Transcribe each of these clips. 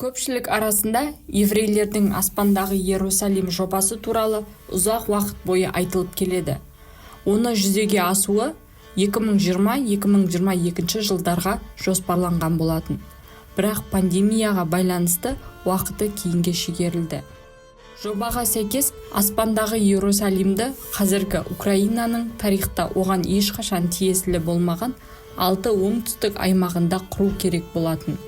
Көпшілік арасында еврейлердің аспандағы Иерусалим жобасы туралы ұзақ уақыт бойы айтылып келеді. Оны жүзеге асуы 2020-2022 жылдарға жоспарланған болатын. Бірақ пандемияға байланысты уақыты кейінге шегерілді. Жобаға сәйкес аспандағы Иерусалимді қазіргі Украинаның тарихта оған ешқашан тиесілі болмаған 6 оңтүстік аймағында құру керек болатын.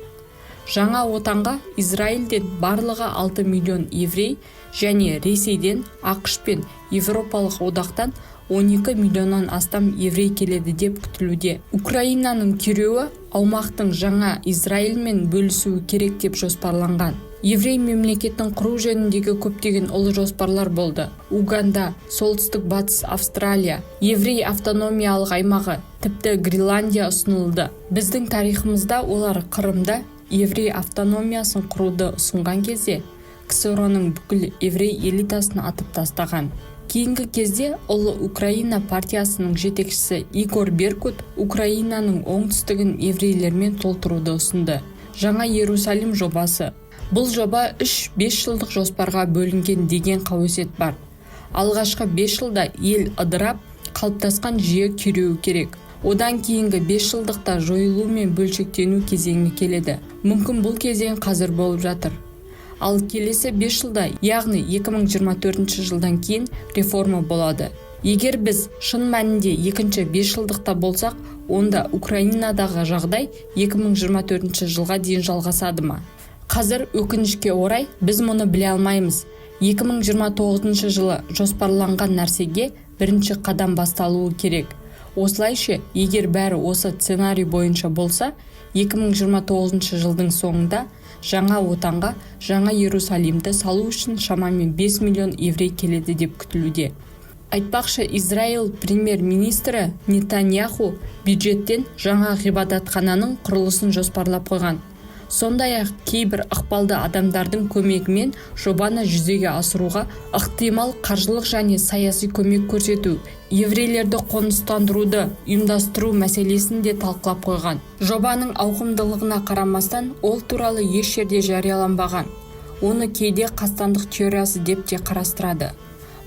Жаңа отанға Израильден барлығы 6 миллион еврей және Ресейден, ақш пен Европалық одақтан 12 миллионнан астам еврей келеді деп күтілуде. Украинаның күйреуі аумақтың жаңа Израильмен бөлісуі керек деп жоспарланған. Еврей мемлекеттің құру жөніндегі көптеген ұлы жоспарлар болды. Уганда, солтүстік батыс Австралия, еврей автономиялық аймағы, тіпті Гренландия ұсынылды. Біздің тарихымызда олар Қырымда еврей автономиясын құруды ұсынған кезде КСР-ның бүкіл еврей элитасын атып тастаған. Кейінгі кезде ұлы Украина партиясының жетекшісі Игор Беркут Украинаның оңтүстігін еврейлермен толтыруды ұсынды. Жаңа Иерусалим жобасы. Бұл жоба 3-5 жылдық жоспарға бөлінген деген қауесет бар. Алғашқы 5 жылда ел ыдырап, қалыптасқан жүйе күйреуі керек. Одан кейінгі 5 жылдықта жойылу мен бөлшектену кезеңі келеді. Мүмкін бұл кезең қазір болып жатыр. Ал келесі 5 жылда, яғни 2024 жылдан кейін реформа болады. Егер біз шын мәнінде екінші 5 жылдықта болсақ, онда Украинадағы жағдай 2024 жылға дейін жалғасады ма? Қазір өкінішке орай біз мұны біле алмаймыз. 2029 жылы жоспарланған нәрсеге бірінші қадам басталуы керек. Осылайша, егер бәрі осы сценарий бойынша болса, 2029 жылдың соңында жаңа отанға жаңа Иерусалимді салу үшін шамамен 5 миллион еврей келеді деп күтілуде. Айтпақшы, Израиль премьер-министрі Нетаньяху бюджеттен жаңа ғибадатхананың құрылысын жоспарлап қойған. Сондай-ақ кейбір ықпалды адамдардың көмегімен жобаны жүзеге асыруға ықтимал қаржылық және саяси көмек көрсету, еврейлерді қоныстандыруды ұйымдастыру мәселесін де талқылап қойған. Жобаның ауқымдылығына қарамастан, ол туралы еш жерде жарияланбаған. Оны кейде қастандық теориясы деп те қарастырады.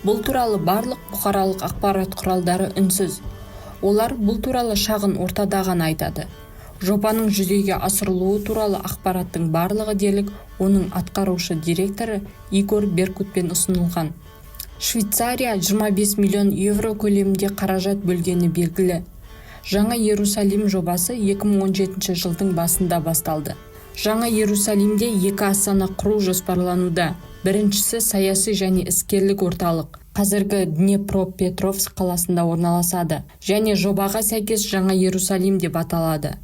Бұл туралы барлық бұқаралық ақпарат құралдары үнсіз. Олар бұл туралы шағын ортада ғана айтады. Жобаның жүзеге асырылуы туралы ақпараттың барлығы дерлік оның атқарушы директоры Игор Беркутпен ұсынылған. Швейцария 25 миллион евро көлемінде қаражат бөлгені белгілі. Жаңа Иерусалим жобасы 2017 жылдың басында басталды. Жаңа Иерусалимде 2 астана құру жоспарлануда. Біріншісі саяси және іскерлік орталық. Қазіргі Днепропетровск қаласында орналасады және жобаға сәйкес жаңа Иерусалим деп аталады.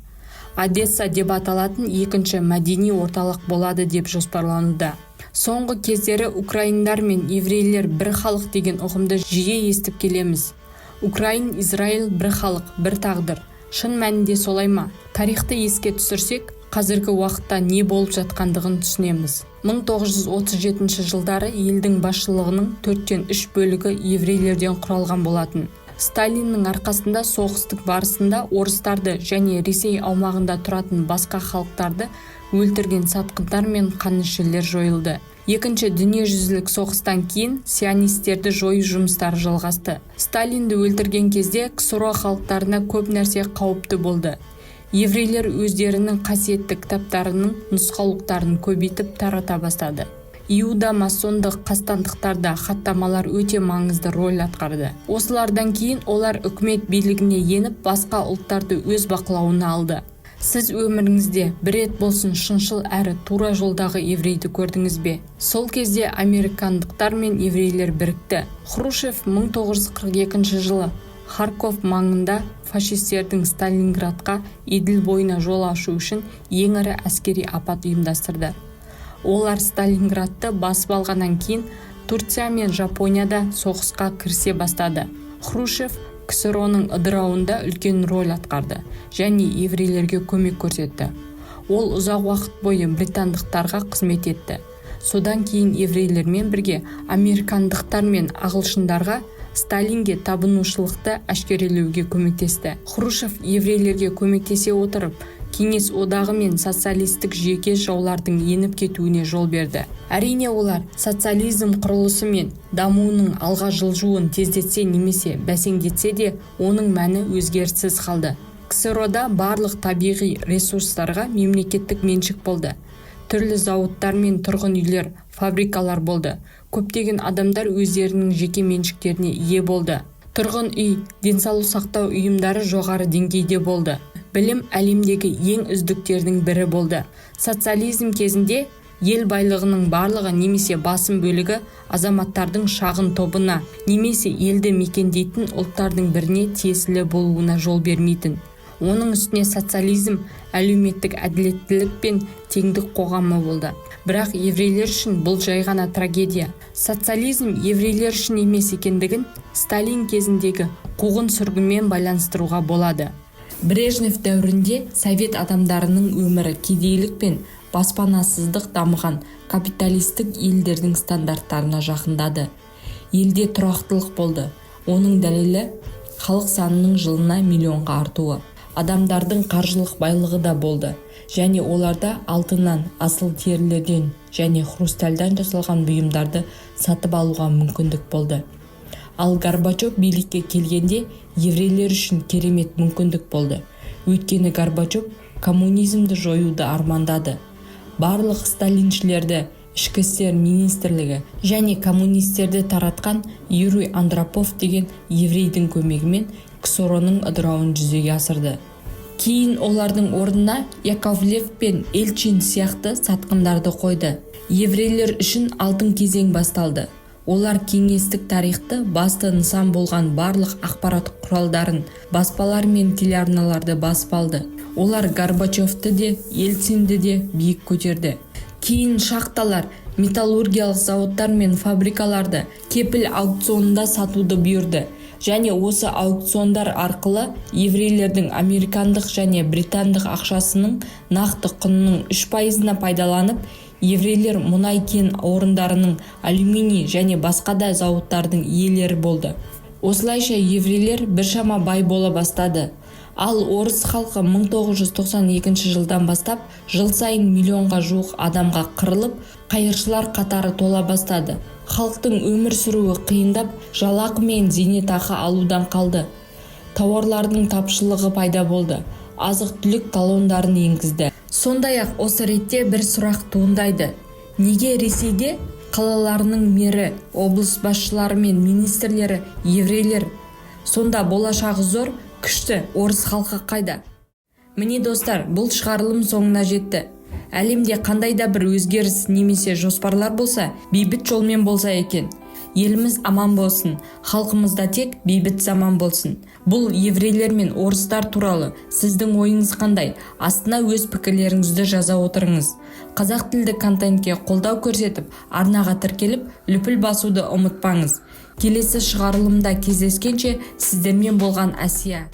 Одесса деп аталатын екінші мәдени орталық болады деп жоспарлануда. Соңғы кездері украиндар мен еврейлер бір халық деген ұғымды жиі естіп келеміз. Украин, Израиль бір халық, бір тағдыр. Шын мәнінде солай ма? Тарихты еске түсірсек, қазіргі уақытта не болып жатқандығын түсінеміз. 1937 жылдары елдің басшылығының 4/3 бөлігі еврейлерден құралған болатын. Сталиннің арқасында соғыстық барысында орыстарды және Ресей аумағында тұратын басқа халықтарды өлтірген сатқындар мен қанішерлер жойылды. Екінші дүниежүзілік соғыстан кейін сионистерді жою жұмыстары жалғасты. Сталинді өлтірген кезде КСР халықтарына көп нәрсе қауіпті болды. Еврейлер өздерінің қасиетті кітаптарының нұсқаулықтарын көбейтіп тарата бастады. Иуда масондық қастандықтарда хаттамалар өте маңызды рөл атқарды. Осылардан кейін олар үкімет билігіне еніп, басқа ұлттарды өз бақылауына алды. Сіз өміріңізде бір рет болсын шыншыл әрі тура жолдағы еврейді көрдіңіз бе? Сол кезде американдықтар мен еврейлер бірікті. Хрущев 1942 жылы Харков маңында фашистердің Сталинградқа Еділ бойына жол ашу үшін ең ірі әскери апат ұйымдастырды. Олар Сталинградты басып алғаннан кейін Турция мен Жапонияда соғысқа кірісе бастады. Хрущев КСР-ның ыдырауында үлкен рөл атқарды және еврейлерге көмек көрсетті. Ол ұзақ уақыт бойы британдықтарға қызмет етті. Содан кейін еврейлермен бірге американдықтар мен ағылшындарға Сталинге табынушылықты әшкерелеуге көмектесті. Хрущев еврейлерге көмектесе отырып, кеңес одағы мен социалистік жүйеге жаулардың еніп кетуіне жол берді. Әрине олар социализм құрылысы мен дамуының алға жылжуын тездетсе немесе бәсеңдетсе де, оның мәні өзгеріссіз қалды. КСРО-да барлық табиғи ресурстарға мемлекеттік меншік болды. Түрлі зауыттар мен тұрғын үйлер, фабрикалар болды. Көптеген адамдар өздерінің жеке меншіктеріне ие болды. Тұрғын үй, денсаулық сақтау ұйымдары жоғары деңгейде болды. Білім әлемдегі ең үздіктердің бірі болды. Социализм кезінде ел байлығының барлығы немесе басым бөлігі азаматтардың шағын тобына немесе елді мекендейтін ұлттардың біріне тиесілі болуына жол бермейтін. Оның үстіне социализм әлеуметтік әділеттілік пен теңдік қоғамы болды. Бірақ еврейлер үшін бұл жай ғана трагедия. Социализм еврейлер үшін емес екендігін Сталин кезіндегі қуғын сүргінмен байланыстыруға болады. Брежнев дәуірінде совет адамдарының өмірі кедейлік пен баспанасыздық дамыған капиталистік елдердің стандарттарына жақындады. Елде тұрақтылық болды. Оның дәлелі халық санының жылына миллионға артуы. Адамдардың қаржылық байлығы да болды, және оларда алтыннан, асыл терілерден және хрустальдан жасалған бұйымдарды сатып алуға мүмкіндік болды. Ал Горбачев билікке келгенде еврейлер үшін керемет мүмкіндік болды. Өйткені Горбачев коммунизмді жоюды армандады. Барлық сталиншілерді ішкі істер министрлігі және коммунистерді таратқан Юрий Андропов деген еврейдің көмегімен КСРО-ның ыдырауын жүзеге асырды. Кейін олардың орнына Яковлев пен Эльчин сияқты сатқындарды қойды. Еврейлер үшін алтын кезең басталды. Олар кеңестік тарихты басты нысан болған барлық ақпарат құралдарын, баспалар мен телеарналарды басып алды. Олар Горбачевті де, Ельцинді де биік көтерді. Кейін шахталар, металлургиялық зауыттар мен фабрикаларды кепіл аукционында сатуды бұйырды. Және осы аукциондар арқылы еврейлердің американдық және британдық ақшасының нақты құнының 3%-ына пайдаланып, еврейлер мұнай кен орындарының, алюминий және басқа да зауыттардың иелері болды. Осылайша еврейлер біршама бай бола бастады. Ал орыс халқы 1992 жылдан бастап жыл сайын миллионға жуық адамға қырылып, қайыршылар қатары тола бастады. Халықтың өмір сүруі қиындап, жалақы мен зейнетақы алудан қалды. Тауарлардың тапшылығы пайда болды. Азық-түлік талондарын енгізді. Сондай-ақ осы ретте бір сұрақ туындайды. Неге Ресейде қалаларының мері, облыс басшылары мен министрлері еврейлер? Сонда болашағы зор, күшті орыс халқы қайда? Міне достар, бұл шығарылым соңына жетті. Әлемде қандай да бір өзгеріс немесе жоспарлар болса, бейбіт жолмен болса екен. Еліміз аман болсын, халқымызда тек бейбіт заман болсын. Бұл еврейлер мен орыстар туралы сіздің ойыңыз қандай? Астына өз пікірлеріңізді жаза отырыңыз. Қазақ тілді контентке қолдау көрсетіп, арнаға тіркеліп, лүпіл басуды ұмытпаңыз. Келесі шығарылымда кездескенше сіздермен болған Әсия.